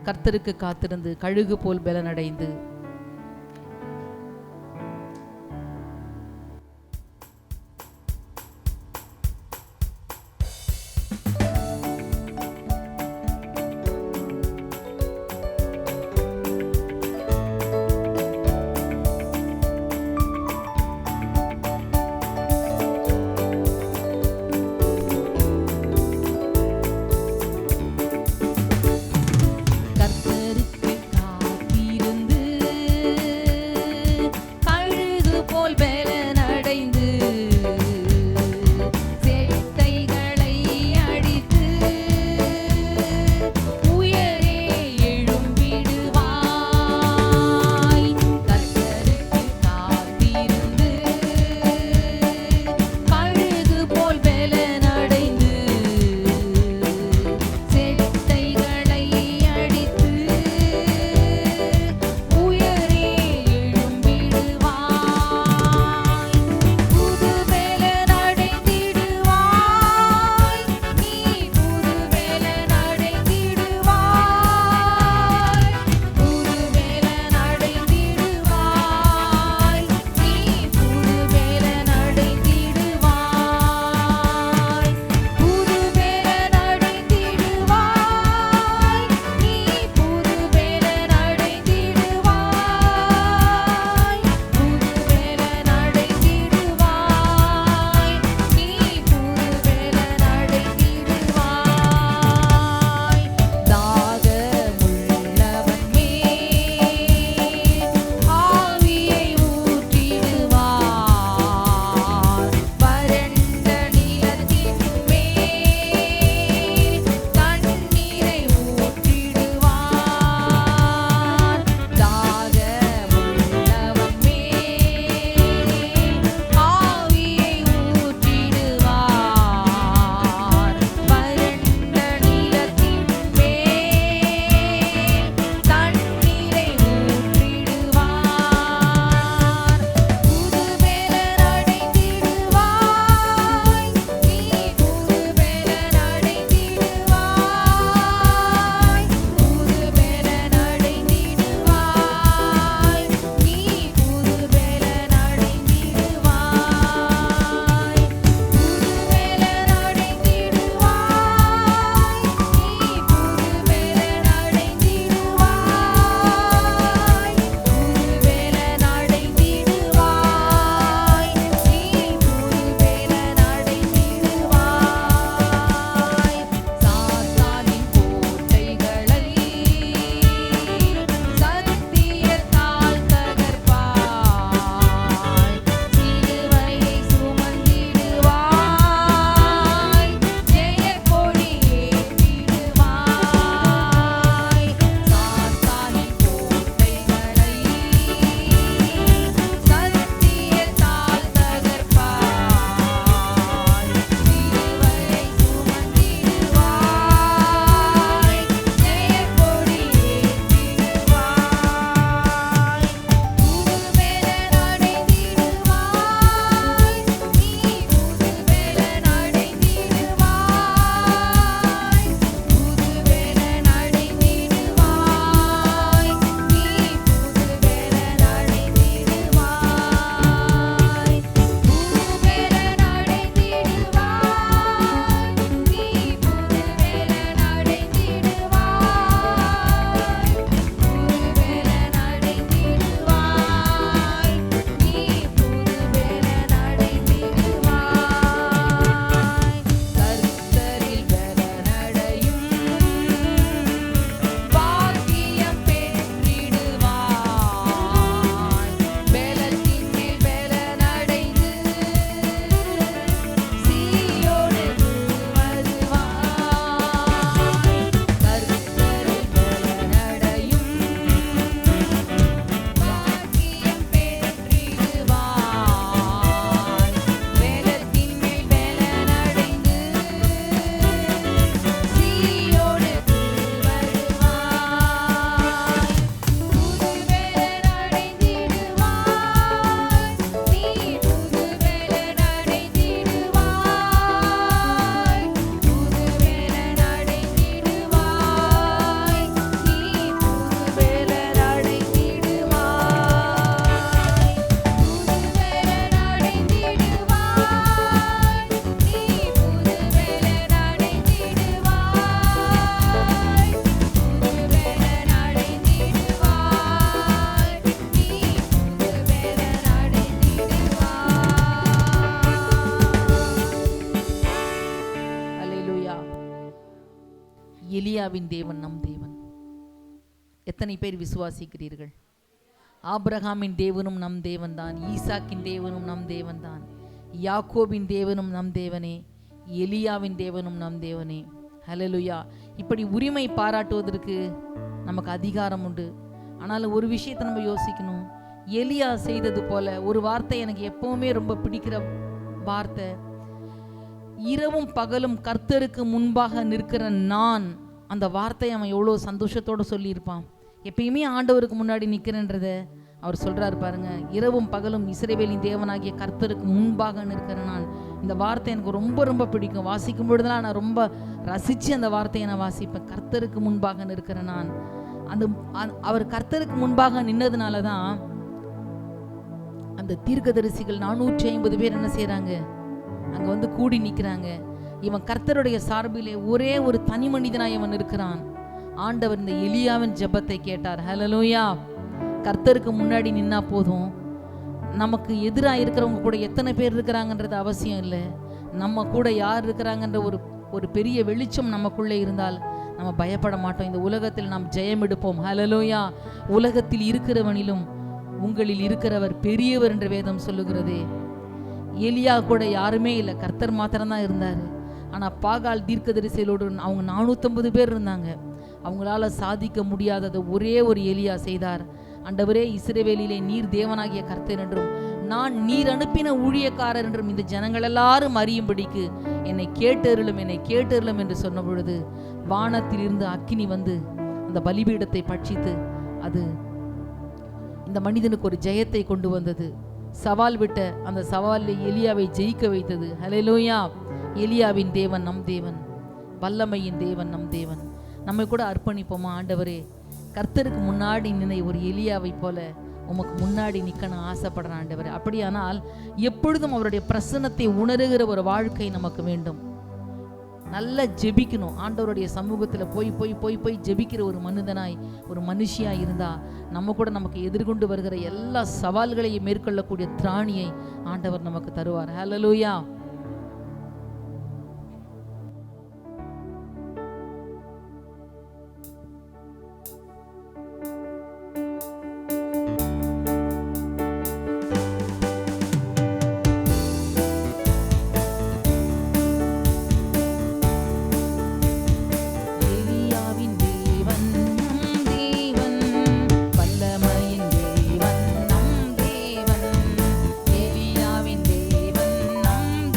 கர்த்தருக்கு காத்திருந்து கழுகு போல் பலனடைந்து. கர்த்தருக்கு காத்திருந்து எலியாவின் தேவன் நம் தேவன். எத்தனை பேர் விசுவாசிக்கிறீர்கள்? ஆபிரகாமின் தேவனும் நம் தேவன்தான், ஈசாக்கின் தேவனும் நம் தேவன்தான், யாக்கோபின் தேவனும் நம் தேவனே, எலியாவின் தேவனும் நம் தேவனே. ஹல்லேலூயா. இப்படி உரிமை பாராட்டுவதற்கு நமக்கு அதிகாரம் உண்டு. ஆனாலும் ஒரு விஷயத்தை நம்ம யோசிக்கணும். எலியா செய்தது போல ஒரு வார்த்தை எனக்கு எப்பவுமே ரொம்ப பிடிக்கிற வார்த்தை, இரவும் பகலும் கர்த்தருக்கு முன்பாக நிற்கிற நான். அந்த வார்த்தையை அவன் எவ்வளோ சந்தோஷத்தோடு சொல்லியிருப்பான். எப்பயுமே ஆண்டவருக்கு முன்னாடி நிற்கிறேன்றத அவர் சொல்கிறாரு பாருங்க. இரவும் பகலும் இஸ்ரவேலின் தேவனாகிய கர்த்தருக்கு முன்பாக நிற்கிற நான். இந்த வார்த்தை எனக்கு ரொம்ப ரொம்ப பிடிக்கும். வாசிக்கும் பொழுதுலாம் நான் ரொம்ப ரசித்து அந்த வார்த்தையை நான் வாசிப்பேன். கர்த்தருக்கு முன்பாக நிற்கிற நான். அவர் கர்த்தருக்கு முன்பாக நின்னதுனால தான் அந்த தீர்க்கதரிசிகள் 450 பேர் என்ன செய்கிறாங்க, அங்கே வந்து கூடி நிற்கிறாங்க. இவன் கர்த்தருடைய சார்பிலே ஒரே ஒரு தனி மனிதனாய் இவன் இருக்கிறான். ஆண்டவர் இந்த எலியாவின் ஜெபத்தை கேட்டார். ஹல்லேலூயா. கர்த்தருக்கு முன்னாடி நின்னா போதும். நமக்கு எதிராக இருக்கிறவங்க கூட எத்தனை பேர் இருக்கிறாங்கன்றது அவசியம் இல்லை. நம்ம கூட யார் இருக்கிறாங்கன்ற ஒரு பெரிய வெளிச்சம் நமக்குள்ளே இருந்தால் நம்ம பயப்பட மாட்டோம். இந்த உலகத்தில் நாம் ஜெயம் எடுப்போம். ஹல்லேலூயா. உலகத்தில் இருக்கிறவனிலும் உங்களில் இருக்கிறவர் பெரியவர் என்று வேதம் சொல்லுகிறதே. எலியா கூட யாருமே இல்லை, கர்த்தர் மாத்திரம்தான் இருந்தார். ஆனால் பாகால் தீர்க்கதரிசிகளோடு அவங்க 450 பேர் இருந்தாங்க. அவங்களால சாதிக்க முடியாததை ஒரே ஒரு எலியா செய்தார். ஆண்டவரே, இஸ்ரவேலிலே நீர் தேவனாகிய கர்த்தர் என்றும் நான் நீர் அனுப்பின ஊழியக்காரர் என்றும் இந்த ஜனங்கள் எல்லாரும் அறியும்படிக்கு என்னை கேட்டருளும் என்று சொன்ன பொழுது வானத்தில் இருந்து அக்கினி வந்து அந்த பலிபீடத்தை பட்சித்து அது இந்த மனிதனுக்கு ஒரு ஜெயத்தை கொண்டு வந்தது. சவால் விட்ட அந்த சவாலில் எலியாவை ஜெயிக்க வைத்தது. ஹல்லேலூயா. எலியாவின் தேவன் நம் தேவன், வல்லமையின் தேவன் நம் தேவன். நம்மை கூட அர்ப்பணிப்போமா? ஆண்டவரே, கர்த்தருக்கு முன்னாடி நினை ஒரு எலியாவை போல உமக்கு முன்னாடி நிற்கணும் ஆசைப்படுறேன் ஆண்டவரே. அப்படியானால் எப்பொழுதும் அவருடைய பிரசன்னத்தை உணர்கிற ஒரு வாழ்க்கை நமக்கு வேண்டும். நல்லா ஜெபிக்கணும். ஆண்டவருடைய சமூகத்தில் போய் போய் போய் போய் ஜெபிக்கிற ஒரு மனிதனாய் ஒரு மனுஷியாய் இருந்தா நம்ம கூட நமக்கு எதிர்கொண்டு வருகிற எல்லா சவால்களையும் மேற்கொள்ளக்கூடிய திராணியை ஆண்டவர் நமக்கு தருவார். ஹல்லேலூயா. நம்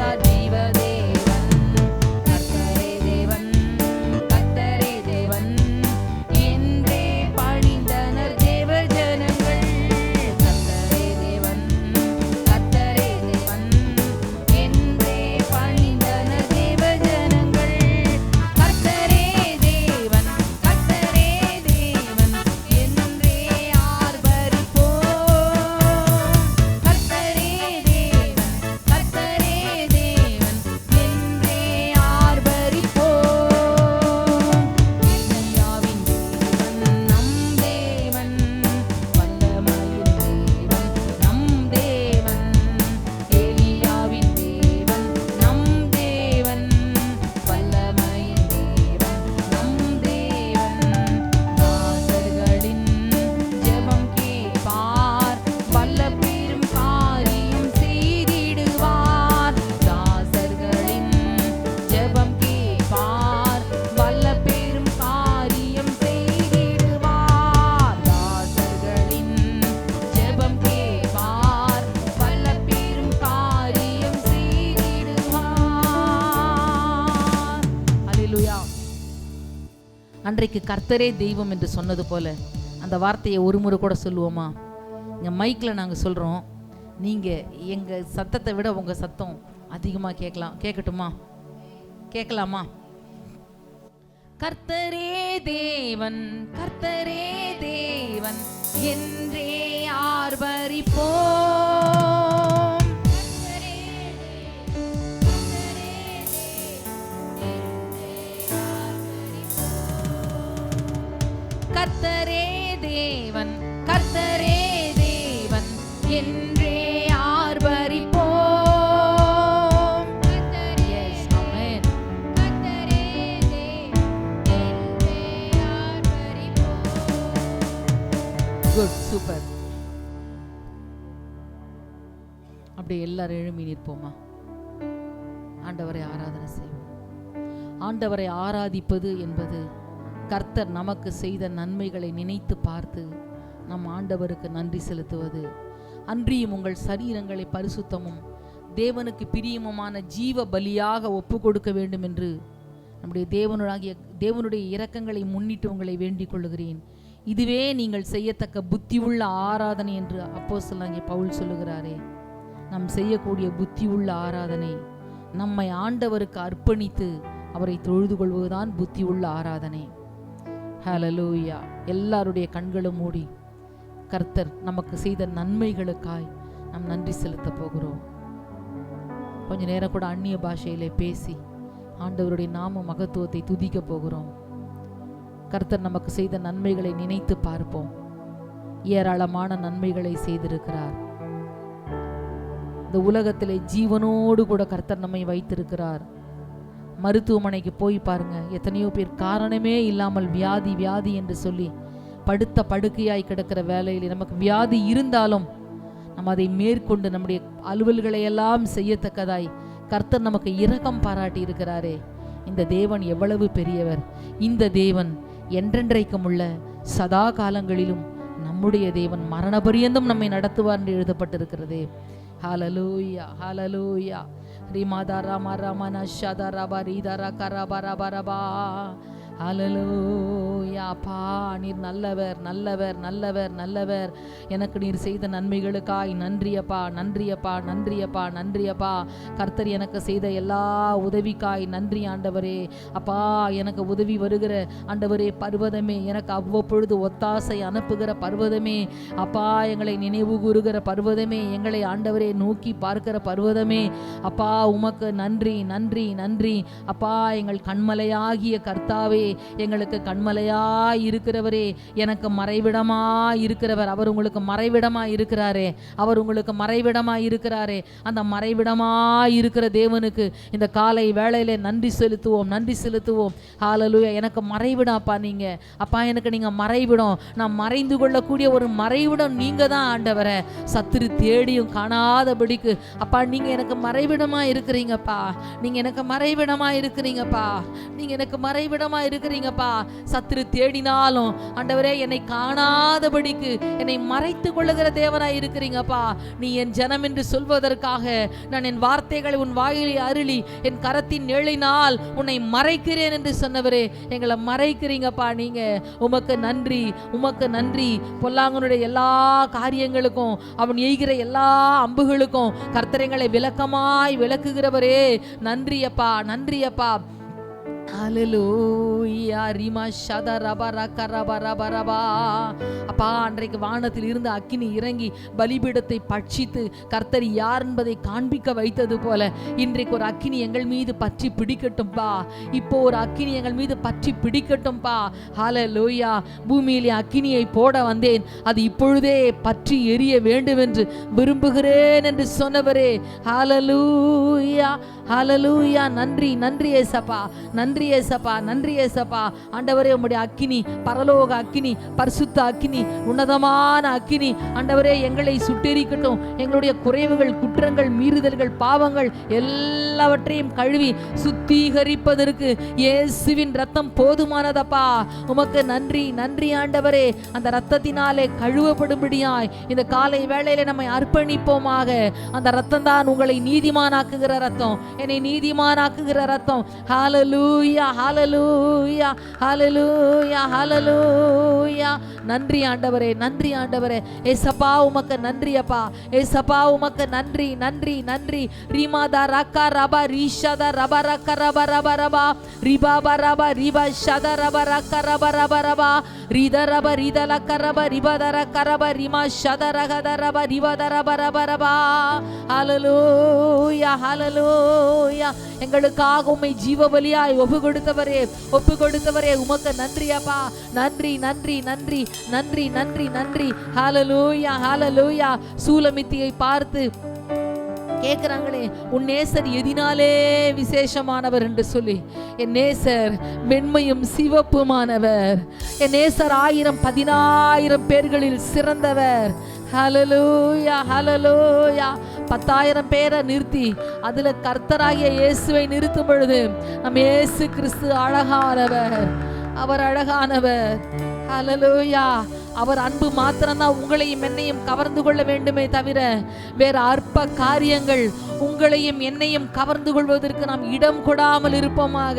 வந்தார் ஜீவதேவன். கர்த்தரே தேவன், கர்த்தரே தேவன் என்றே பணிந்தனர் தேவ ஜனங்கள். கர்த்தரே தேவன், கர்த்தரே தேவன் என்றே பணிந்தனர் தேவ ஜனங்கள். கர்த்தரே தேவன், கர்த்தரே தேவன் என்றே ஆர்ப்பரிப்போம். கர்த்தரே தேவன், கர்த்தரே தேவன் என்றே ஆர்ப்பரிப்போம். எலியாவின் தேவன் நம் தேவன், வல்லமையின் தேவன் நம் தேவன். எலியாவின் தேவன் நம் தேவன், வல்லமையின் தேவன் நம் தேவன். தாசர்களின் ஜெபம் கேட்பார், வல்ல பெரும் காரியம் செய்திடுவார். தாசர்களின் ஜெபம் கேட்பார், வல்ல பெரும் காரியம் செய்திடுவார். தாசர்களின் ஜெபம் கேட்பார், வல்ல பெரும் காரியம் செய்திடுவார். அல்லேலூயா. அன்றைக்கு கர்த்தரே தெய்வம் என்று சொன்னது போல அந்த வார்த்தையை ஒரு முறை கூட சொல்லுவோமா? இங்கே மைக்கில் நாங்கள் சொல்கிறோம், நீங்கள் எங்கள் சத்தத்தை விட உங்கள் சத்தம் அதிகமாக கேட்கலாம். கேட்கட்டுமா? கேட்கலாமா? கர்த்தரே தேவன், கர்த்தரே தேவன் என்றே ஆர்ப்பரிப்போம். கர்த்தரே தேவன், கர்த்தரே தேவன் என்றே ஆர்ப்பரிப்போம். Yes, amen. Good, super. அப்படியே எல்லாரும் எழும்பி நிற்போமா? ஆண்டவரை ஆராதனை செய்வோம். ஆண்டவரை ஆராதிப்பது என்பது கர்த்தர் நமக்கு செய்த நன்மைகளை நினைத்து பார்த்து நம் ஆண்டவருக்கு நன்றி செலுத்துவது. அன்றியும் உங்கள் சரீரங்களை பரிசுத்தமும் தேவனுக்கு பிரியமுமான ஜீவ பலியாக ஒப்பு கொடுக்க வேண்டும் என்று நம்முடைய தேவனுடைய இரக்கங்களை முன்னிட்டு உங்களை வேண்டிக் கொள்ளுகிறேன். இதுவே நீங்கள் செய்யத்தக்க புத்தி உள்ள ஆராதனை என்று அப்போஸ்தலனாகிய பவுல் சொல்லுகிறாரே. நாம் செய்யக்கூடிய புத்தி உள்ள ஆராதனை நம்மை ஆண்டவருக்கு அர்ப்பணித்து அவரை தொழுது கொள்வதுதான் புத்தி உள்ள ஆராதனை. ஹல்லேலூயா. எல்லாருடைய கண்களும் மூடி கர்த்தர் நமக்கு செய்த நன்மைகளுக்காய் நாம் நன்றி செலுத்த போகிறோம். கொஞ்ச நேரம் கூட அந்நிய பாஷையிலே பேசி ஆண்டவருடைய நாம மகத்துவத்தை துதிக்க போகிறோம். கர்த்தர் நமக்கு செய்த நன்மைகளை நினைத்து பார்ப்போம். ஏராளமான நன்மைகளை செய்திருக்கிறார். இந்த உலகத்திலே ஜீவனோடு கூட கர்த்தர் நம்மை வைத்திருக்கிறார். மருத்துவமனைக்கு போய் பாருங்க, எத்தனையோ பேர் காரணமே இல்லாமல் வியாதி வியாதி என்று சொல்லி படுத்த படுக்கையாய் கிடக்கிற வேலையில் நமக்கு வியாதி இருந்தாலும் நம்ம அதை மேற்கொண்டு நம்முடைய அலுவல்களை எல்லாம் செய்யத்தக்கதாய் கர்த்தர் நமக்கு இரக்கம் பாராட்டி இருக்கிறாரே. இந்த தேவன் எவ்வளவு பெரியவர்! இந்த தேவன் என்றென்றைக்கும் உள்ள சதா காலங்களிலும் நம்முடைய தேவன் மரண பரியந்தம் நம்மை நடத்துவார் என்று எழுதப்பட்டிருக்கிறதே. ஹல்லேலூயா, ஹல்லேலூயா. ரிமாதா ராமா ராமனா ஷதா ரபா ரீதரா கரபா ரபா ரபா. ஹல்லேலூயா. அப்பா, நீர் நல்லவர், நல்லவர், நல்லவர், நல்லவர். எனக்கு நீர் செய்த நன்மைகளுக்காய் நன்றியப்பா, நன்றியப்பா, நன்றியப்பா, நன்றியப்பா. கர்த்தர் எனக்கு செய்த எல்லா உதவிக்காய் நன்றி ஆண்டவரே. அப்பா, எனக்கு உதவி வருகிற ஆண்டவரே பர்வதமே, எனக்கு அவ்வப்பொழுது ஒத்தாசை அனுப்புகிற பர்வதமே, அப்பா எங்களை நினைவு கூறுகிற பர்வதமே, எங்களை ஆண்டவரே நோக்கி பார்க்கிற பர்வதமே, அப்பா உமக்கு நன்றி, நன்றி, நன்றி. அப்பா, எங்கள் கண்மலையாகிய கர்த்தாவே, எங்களுக்கு கண்மலையாய் இருக்கிறவரே, எனக்கு மறைவிடமாய் இருக்கிறவர். அவர் உங்களுக்கு மறைவிடமாய் இருக்கிறாரே, அவர் உங்களுக்கு மறைவிடமாய் இருக்கிறாரே. அந்த மறைவிடமாய் இருக்கிற தேவனுக்கு இந்த காலை வேளையிலே நன்றி செலுத்துவோம், நன்றி செலுத்துவோம். ஹல்லேலூயா. எனக்கு மறைவிடம் அப்பா, நீங்க அப்பா எனக்கு நீங்க மறைவிடம். நான் மறைந்து கொள்ளக்கூடிய ஒரு மறைவிடம் நீங்க தான் ஆண்டவரே. சத்துரு தேடியும் காணாதபடிக்கு அப்பா நீங்க எனக்கு மறைவிடமா இருக்கிறீங்கப்பா. நீங்க எனக்கு மறைவிடமா இருக்கிறீங்கப்பா. நீங்க எனக்கு மறைவிடமா இருக்கிறீங்க இருக்கிறீங்கப்பா. சத்துரு தேடினாலும் ஆண்டவரே என்னை காணாதபடிக்கு என்னை மறைத்து கொள்ளுகிற தேவனாய் இருக்கிறீங்கப்பா. நீ என் ஜனம் என்று சொல்வதற்காக நான் என் வார்த்தைகளை உன் வாயிலை அருளி என் கரத்தின் நிழலினால் உன்னை மறைக்கிறேன் என்று சொன்னவரே, எங்களை மறைக்கிறீங்கப்பா. நீங்க உமக்கு நன்றி, உமக்கு நன்றி. பொல்லாங்கனுடைய எல்லா காரியங்களுக்கும் அவன் எய்கிற எல்லா அம்புகளுக்கும் கர்த்தரைகளை விளக்கமாய் விளக்குகிறவரே, நன்றியப்பா, நன்றியப்பா. ஹல்லேலூயா. ரிமா ஷத ரப ரக ரப ரப ரபா. அப்பா, அன்றைக்கு வானத்தில் இருந்து அக்கினி இறங்கி பலிபீடத்தை பட்சித்து கர்த்தர் யார் என்பதை காண்பிக்க வைத்தது போல இன்றைக்கு ஒரு அக்கினி எங்கள் மீது பற்றி பிடிக்கட்டும்பா. இப்போ ஒரு அக்கினி எங்கள் மீது பற்றி பிடிக்கட்டும்பா. ஹல்லேலூயா. பூமியிலே அக்கினியை போட வந்தேன், அது இப்பொழுதே பற்றி எரிய வேண்டும் என்று விரும்புகிறேன் என்று சொன்னவரே, ஹல்லேலூயா, ஹல்லேலூயா. நன்றி, நன்றி ஏசப்பா, நன்றி ஏசப்பா, நன்றி ஏசப்பா. ஆண்டவரே, உம்முடைய அக்கினி, பரலோக அக்கினி, பரிசுத்த அக்கினி, உன்னதமான அக்கினி ஆண்டவரே எங்களை சுட்டெரிக்கட்டும். எங்களுடைய குறைவுகள், குற்றங்கள், மீறுதல்கள், பாவங்கள் எல்லாவற்றையும் கழுவி சுத்திகரிப்பதற்கு இயேசுவின் ரத்தம் போதுமானதப்பா. உமக்கு நன்றி, நன்றி ஆண்டவரே. அந்த ரத்தத்தினாலே கழுவப்படும்படியாய் இந்த காலை வேளையில நம்மை அர்ப்பணிப்போமாக. அந்த ரத்தம் தான் உங்களை நீதிமானாக்குகிற ரத்தம், என்னை நீதிமானாக்குகிற ரத்தம். ஹல்லேலூயா, ஹல்லேலூயா, ஹல்லேலூயா, ஹல்லேலூயா. நன்றி ஆண்டவரே, நன்றி ஆண்டவரே. ஏசப்பா உமக்கு நன்றி அப்பா, ஏசப்பா உமக்கு நன்றி, நன்றி, நன்றி. ரிமாதா ரக்கா ரபா ரிஷாதா ரபா ரக்கா ரபா ரபா ரபா ரிபா ரபா ரிபா ஷதா ரபா ரக்கா ரபா ரபா ரபா ரிதா ரபா ரிதா லக்கா ரபா ரிபா ரக்கா ரபா ரிமா ஷதா ரகதா ரபா ரிபா ரபா ரபா ரபா. ஹல்லேலூயா, ஹல்லேலூயா. எங்களுக்காக உம்மை ஜீவ பலியாய் ஒப்பு கொடுத்தவரே, ஒப்பு கொடுத்தவரே, உமக்கு நன்றி அப்பா. நன்றி, நன்றி, நன்றி, நன்றி, நன்றி, நன்றி. ஹல்லேலூயா, ஹல்லேலூயா. சூலமித்தியை பார்த்து கேட்கிறாங்களே, உன் நேசர் எதினாலே விசேஷமானவர் என்று சொல்லி. என் நேசர் வெண்மையும் சிவப்புமானவர். என் நேசர் 1000 10,000 பேர்களில் சிறந்தவர். ஹல்லேலூயா, ஹல்லேலூயா. 10,000 பேரை நிறுத்தி அதுல கர்த்தராகிய இயேசுவை நிறுத்தும் பொழுது நம் இயேசு கிறிஸ்து அழகானவர், அவர் அழகானவர். ஹல்லேலூயா. அவர் அன்பு மாத்திரம்தான் உங்களையும் என்னையும் கவர்ந்து கொள்ள வேண்டுமே தவிர வேற அற்ப காரியங்கள் உங்களையும் என்னையும் கவர்ந்து கொள்வதற்கு நாம் இடம் கொடாமல் இருப்போமாக.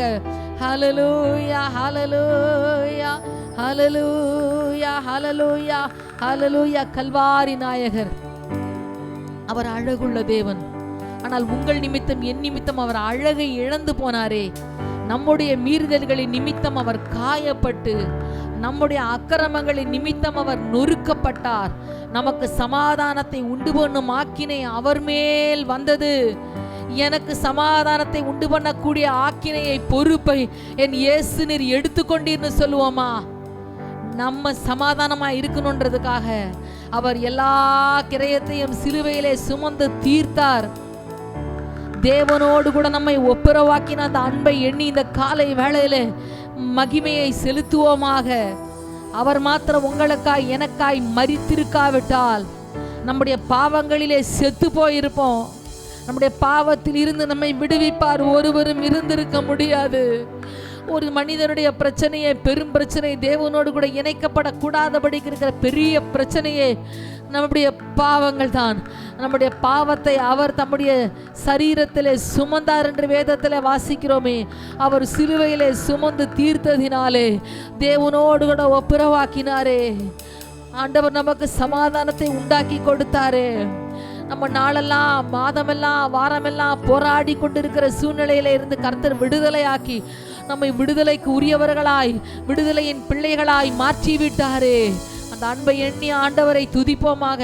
ஹல்லேலூயா, ஹல்லேலூயா, ஹல்லேலூயா, ஹல்லேலூயா, ஹல்லேலூயா. கல்வாரி நாயகர் அவர் அழகுள்ள தேவன். ஆனால் உங்கள் நிமித்தம், என் நிமித்தம் அவர் அழகை இழந்து போனாரே. நம்முடைய மீறுதல்களின் நிமித்தம் அவர் காயப்பட்டு, நம்முடைய அக்கிரமங்களின் நிமித்தம் அவர் நொறுக்கப்பட்டார். நமக்கு சமாதானத்தை உண்டு பண்ணும் ஆக்கினை அவர் மேல் வந்தது. எனக்கு சமாதானத்தை உண்டு பண்ணக்கூடிய ஆக்கினையை, பொறுப்பை என் இயேசு நீர் எடுத்துக்கொண்டீர்னு சொல்லுவோமா? நம்ம சமாதானமா இருக்கணும்ன்றதுக்காக அவர் எல்லா கிரயத்தையும் சிலுவையிலே சுமந்து தீர்த்தார். தேவனோடு கூட நம்மை ஒப்புரவாக்கின அந்த அன்பை எண்ணி இந்த காலை வேளையில மகிமையை செலுத்துவோமாக. அவர் மாத்திரம் உங்களுக்காய் எனக்காய் மரித்திருக்காவிட்டால் நம்முடைய பாவங்களிலே செத்து போயிருப்போம். நம்முடைய பாவத்தில் இருந்து நம்மை விடுவிப்பார் ஒருவரும் இருந்திருக்க முடியாது. ஒரு மனிதனுடைய பிரச்சனையே, பெரும் பிரச்சனை, தேவனோடு கூட இணைக்கப்படக்கூடாதபடிக்கு இருக்கிற பெரிய பிரச்சனையே நம்முடைய பாவங்கள் தான். நம்முடைய பாவத்தை அவர் தம்முடைய சரீரத்திலே சுமந்தார் என்று வேதத்திலே வாசிக்கிறோமே. அவர் சிலுவையிலே சுமந்து தீர்த்ததினாலே தேவனோடு கூட ஒப்புரவாக்கினாரே. ஆண்டவர் நமக்கு சமாதானத்தை உண்டாக்கி கொடுத்தாரே. நம்ம நாளெல்லாம், மாதமெல்லாம், வாரமெல்லாம் போராடி கொண்டிருக்கிற சூழ்நிலையில இருந்து கர்த்தர் விடுதலையாக்கி நம்மை விடுதலைக்கு உரியவர்களாய், விடுதலையின் பிள்ளைகளாய் மாற்றி விட்டாரே. அந்த அன்பை எண்ணி ஆண்டவரை துதிப்போமாக.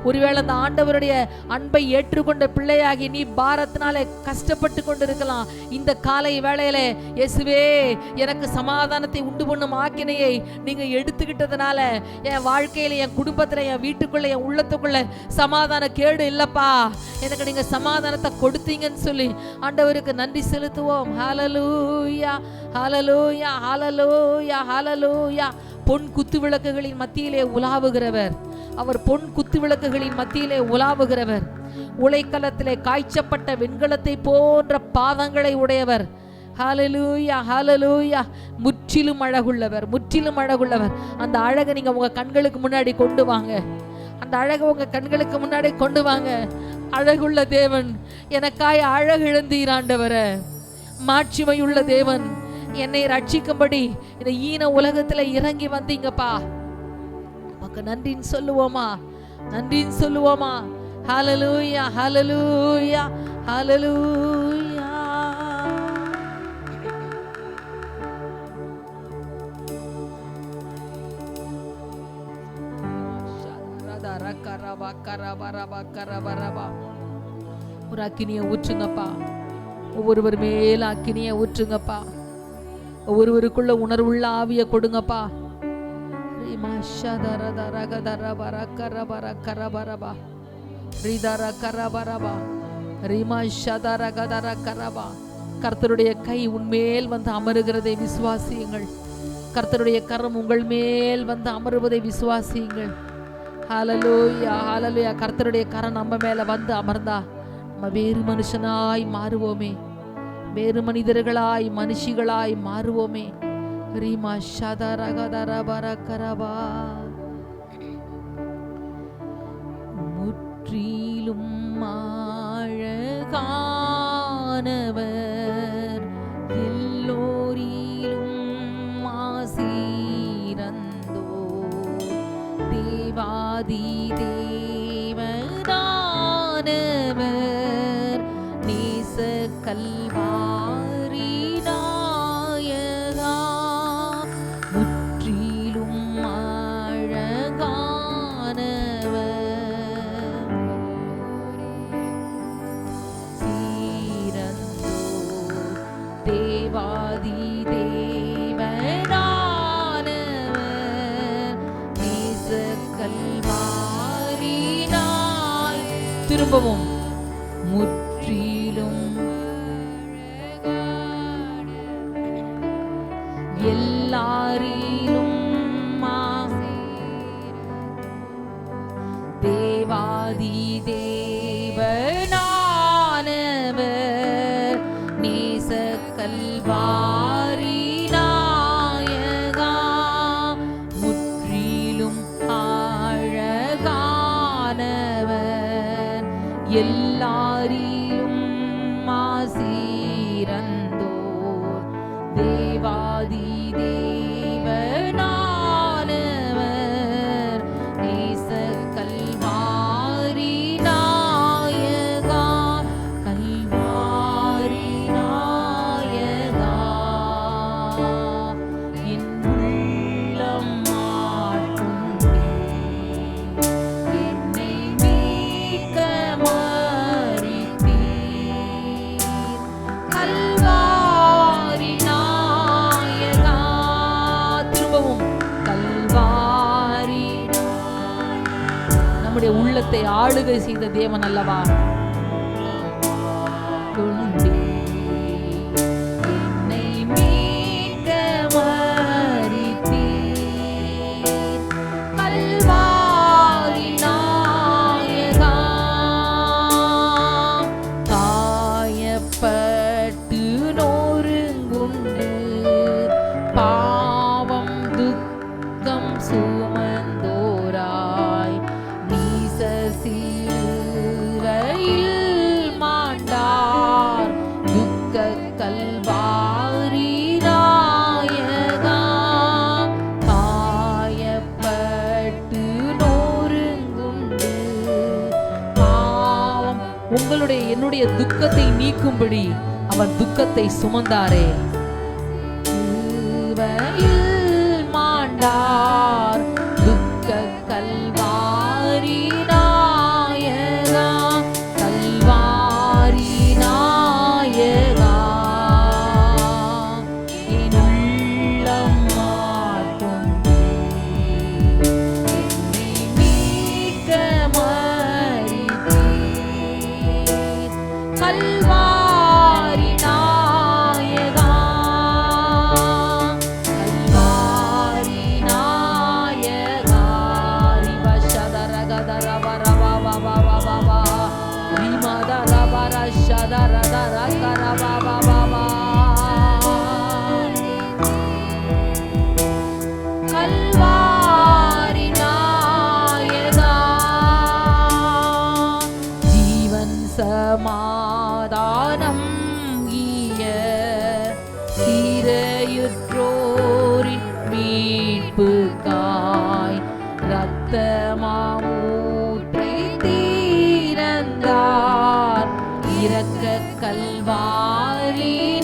ஒருவேளை அந்த ஆண்டவருடைய அன்பை ஏற்றுக்கொண்ட பிள்ளையாகி நீ பாரத்தினாலே கஷ்டப்பட்டு கொண்டிருக்கலாம். இந்த காலை வேளையில இயேசுவே, எனக்கு சமாதானத்தை உண்டு பண்ணும் ஆக்கினையை நீங்க எடுத்துக்கிட்டதுனால என் வாழ்க்கையில, என் குடும்பத்துல, என் வீட்டுக்குள்ள, என் உள்ளத்துக்குள்ள சமாதான கேடு இல்லப்பா, எனக்கு நீங்க சமாதானத்தை கொடுத்தீங்கன்னு சொல்லி ஆண்டவருக்கு நன்றி செலுத்துவோம். ஹல்லேலூயா, ஹல்லேலூயா, ஹல்லேலூயா, ஹல்லேலூயா. பொன் குத்து விளக்குகளின் மத்தியிலே உலாவுகிறவர் அவர். பொன் குத்து விளக்குகளின் மத்தியிலே உலாவுகிறவர். உலைக்களத்திலே காய்ச்சப்பட்ட வெண்கலத்தை போன்ற பாதங்களை உடையவர். ஹalleluya ஹalleluya. முற்றிலும் அழகுள்ளவர், முற்றிலும் அழகுள்ளவர். அந்த அழகை நீங்க உங்க கண்களுக்கு முன்னாடி கொண்டு வாங்க. அந்த அழகை உங்க கண்களுக்கு முன்னாடி கொண்டு வாங்க. அழகுள்ள தேவன், எனக்காய் அழகு இழந்தீர் ஆண்டவரே. மாட்சிமையுள்ள தேவன், என்னை ரட்சிக்கும்படி இந்த ஈன உலகத்துல இறங்கி வந்தீங்கப்பா. உமக்கு நன்றின்னு சொல்லுவோமா? நன்றின்னு சொல்லுவோமா? ஹalleluya ஹalleluya ஹalleluya. ஒரு அக்கினியை ஊற்றுங்கப்பா. ஒவ்வொருவர் மேல அக்கினியை ஊற்றுங்கப்பா. ஒவ்வொருவருக்குள்ள உணர்வுள்ள ஆவிய கொடுங்கப்பா. கர்த்தருடைய கை உன்மேல் வந்து அமருகிறதை விசுவாசியுங்கள். கர்த்தருடைய கரம் உங்கள் மேல் வந்து அமருவதை விசுவாசியுங்கள். ஹalleluya ஹalleluya. கர்த்தருடைய கரம் நம்ம மேல வந்து அமர்ந்தா நம்ம வேறு மனுஷனாய் மாறுவோமே, வேறு மனிதர்களாய் மனுஷிகளாய் மாறுவோமே. ரீமா ஷதரகதரபரகரபா. முற்றிலும் அழகானவர், எல்லோரிலும் ஆசீரந்தோ. தேவாதி தேவனானவர், நேச கல்வாரி நாயகா. முற்றிலும் அழகானவர், சீரந்தோ. தேவாதி தேவனானவர், நேச கல்வாரி நாய். திரும்பவும் முற்றிலும் எல்லாரிலும் தேவாதி தேவனானவர், நேச கல்வாரி நாயகா. முற்றிலும் அழகானவர், எல்லாரிலும் ஆசீரந்தோர். தேவாதி தேவனானவர், நேச கல்வாரி நாயகா. கல்வாரி நாயகா. என் உள்ளம் மாட்டும் என்னை மீட்க மரித்தீர். கல்வாரி நாயகா. திரும்பவும் கல்வாரி. நம்முடைய உள்ளத்தை ஆளுகை செய்த தேவன் அல்லவா? என்னை மீட்க மரித்தீர். கல்வாரி நாயகா. காயப்பட்டு நொறுங்குண்டு பாவம் துக்கம் சுமந்தோராய், நீச சிலுவையில் மாண்டார். துக்க கல்வாரி நாயகா. காயப்பட்டு நொறுங்குண்டு பாவம். உங்களுடைய என்னுடைய துக்கத்தை நீக்கும்படி அவர் துக்கத்தை சுமந்தாரே. சிலுவையில் மாண்டார். துக்க கல்வாரி நாயகா. கல்வாரி நாயகா. என் உள்ளம் மாட்டும் என்னை மீட்க மரித்தீர். கல்வாரி நாயகா.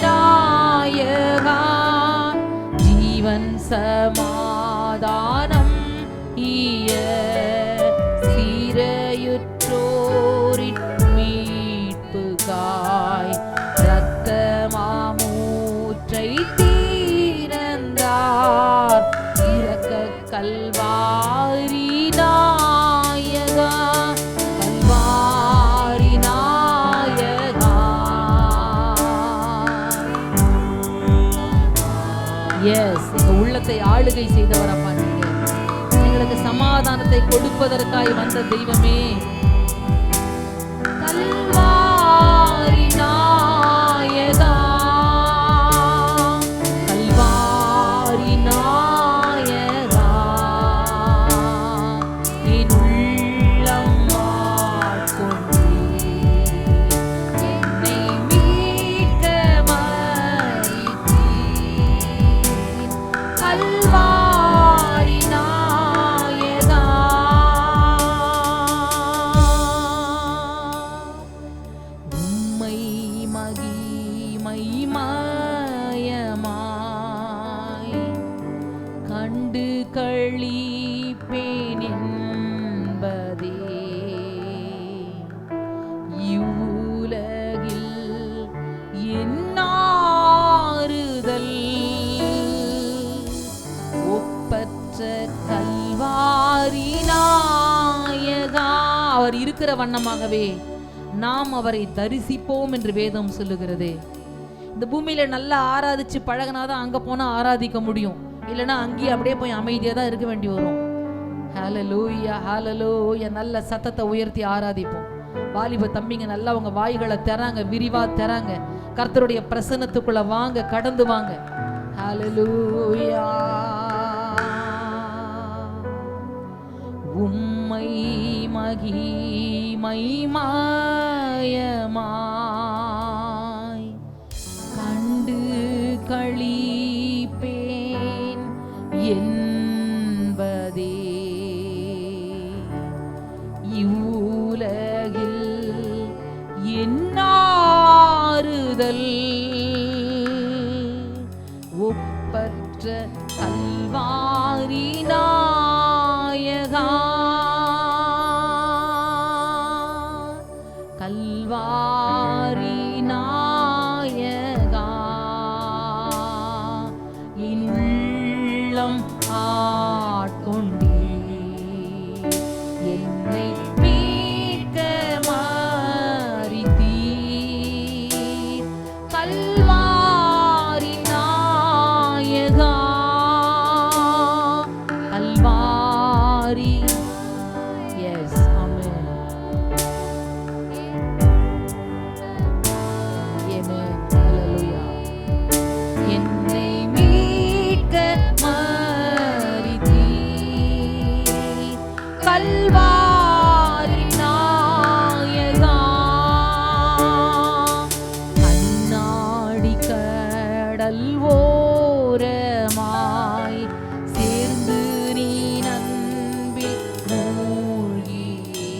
நாயகா, ஜீவன் சமாதானம் ஈய சீரையுற்றோரின் மீட்புகாய் இரத்தமாமூற்றை தீரந்தார் இரக்க கல்வாரி நாயகா, கல்வாரி நாயகா. எஸ், எங்க உள்ளத்தை ஆளுகை செய்தவரப்பா நீங்க, எங்களுக்கு சமாதானத்தை கொடுப்பதற்காய் வந்த தெய்வமே. கல்வாரி நாயகா, கல்வாரி நாயகா, என் உள்ளம் ஆட்கொண்டீர், என்னை மீட்க மறித்தீர். கல்வாரி நாயகா, உம்மை மகிமை மாயமாய் கண்டு களிப்பேன் என்பதே இவ்வுலகில் என்னாறுதல் ஒப்பற்ற கல்வாரி நாயகா. அவர் இருக்கிற வண்ணமாகவே நாம் அவரை தரிசிப்போம் என்று வேதம் சொல்லுகிறது. இந்த பூமியில நல்லா ஆராதிச்சு பழகினாதான் அங்க போனா ஆராதிக்க முடியும், இல்லைன்னா அங்கேயே அப்படியே போய் அமைதியா தான் இருக்க வேண்டி வரும். ஹல்லேலூயா, ஹல்லேலூயா. நல்ல சத்தத்தை உயர்த்தி ஆராதிப்போம். வாலிப தம்பிங்க நல்லா உங்க வாய்களை தராங்க, விரிவா தராங்க. கர்த்தருடைய பிரசன்னத்துக்குள்ள வாங்க, கடந்து வாங்க. ஹல்லேலூயா. உம்மை மகிமை மாயமாய் கண்டு களிப்பேன் என்பதே இவ்வுலகில் என்னாறுதல் ஒப்பற்ற கல்வாரி நாயகா, கல்வாரி நாயகா, என் உள்ளம் ஆட்கொண்டீர், என்னை மீட்க மறித்தீர். கல்வாரி நாயகா, கல்வாரி. எஸ், ஆமென், ஆமென், ஹல்லேலூயா. என்னை மீட்க மறித்தீர். கல்வாரி நாயகா, கண்ணாடி கடல் ஓரமாய் சேர்ந்து நீ நன்பில் மூழ்கியே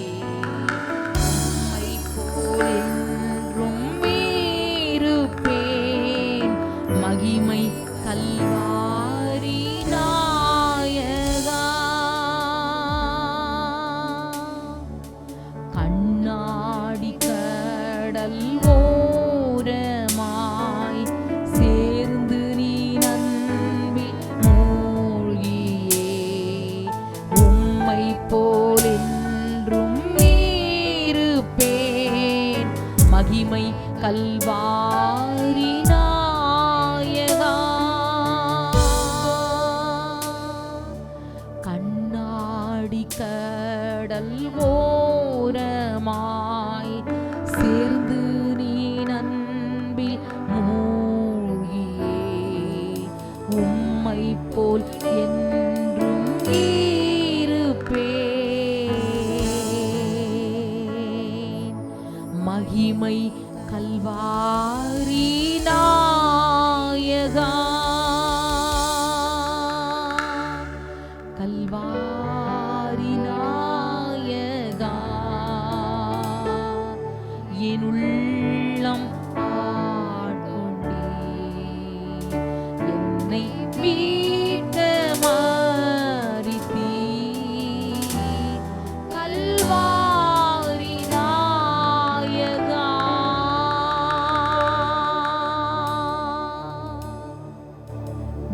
உம்மை போல் என்றும் இருப்பேன். மகிமை கல்வாரி நாயகா, கண்ணாடி கடல் ஓரமாய் சேர்ந்து நீ நன்பில் மூழ்கியே உம்மை போல் என்றும் இருப்பேன். மகிமை கல்வாரி நாயகா, கண்ணாடி கடல் ஓரமாய் சேர்ந்து நீ நன்பில் மூழ்கியே உம்மை போல் என்றும் இருப்பேன். மகிமை கல்வாரி நாயகா, கல்வாரி நாயகா, என் உள்ளம் ஆட்கொண்டீர்,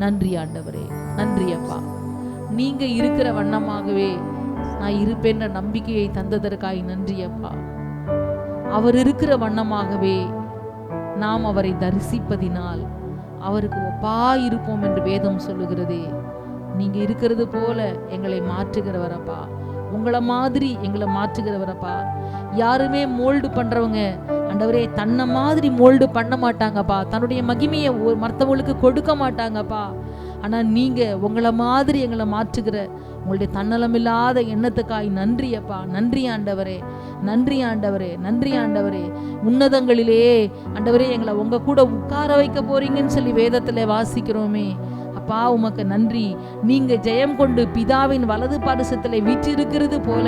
நன்றி ஆண்டவரே, நன்றி அப்பா. நீங்க இருக்கிற வண்ணமாகவே நான் இருப்பேன்ற நம்பிக்கையை தந்ததற்காய் நன்றி அப்பா. அவர் இருக்கிற வண்ணமாகவே நாம் அவரை தரிசிப்பதினால் அவருக்கு ஒப்பாய் இருப்போம் என்று வேதம் சொல்லுகிறதே. நீங்க இருக்கிறது போல எங்களை மாற்றுகிறவரப்பா, உங்களை மாதிரி எங்களை மாற்றுகிறவரப்பா. யாருமே மோல்டு பண்றவங்க ஆண்டவரே தன்னை மாதிரி மோல்டு பண்ண மாட்டாங்கப்பா, தன்னுடைய மகிமையை மற்றவங்களுக்கு கொடுக்க மாட்டாங்கப்பா. ஆனா நீங்க உங்களை மாதிரி எங்களை மாற்றுகிற உங்களுடைய தன்னலமில்லாத எண்ணத்துக்காய் நன்றி அப்பா. நன்றி ஆண்டவரே, நன்றி ஆண்டவரே, நன்றி ஆண்டவரே. உன்னதங்களிலே ஆண்டவரே எங்களை உங்க கூட உட்கார வைக்க போறீங்கன்னு சொல்லி வேதத்துல வாசிக்கிறோமே அப்பா, உமக்கு நன்றி. நீங்க ஜெயம் கொண்டு பிதாவின் வலது பாரிசத்திலே வீற்றிருக்கிறது போல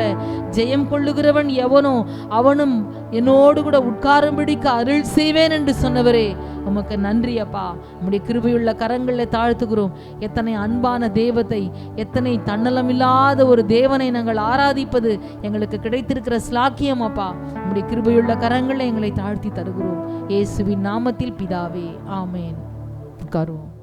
ஜெயம் கொள்ளுகிறவன் எவனோ அவனும் என்னோடு கூட உட்காரும்படிக்கு அருள் செய்வேன் என்று சொன்னவரே உமக்கு நன்றி அப்பா. உம்முடைய கிருபையுள்ள கரங்களில் தாழ்த்துகிறோம். எத்தனை அன்பான தேவத்தை, எத்தனை தன்னலமில்லாத ஒரு தேவனை நாங்கள் ஆராதிப்பது எங்களுக்கு கிடைத்திருக்கிற ஸ்லாக்கியம் அப்பா. உம்முடைய கிருபையுள்ள கரங்களை எங்களை தாழ்த்தி தருகிறோம். இயேசுவின் நாமத்தில் பிதாவே, ஆமேன். உட்காருவோம்.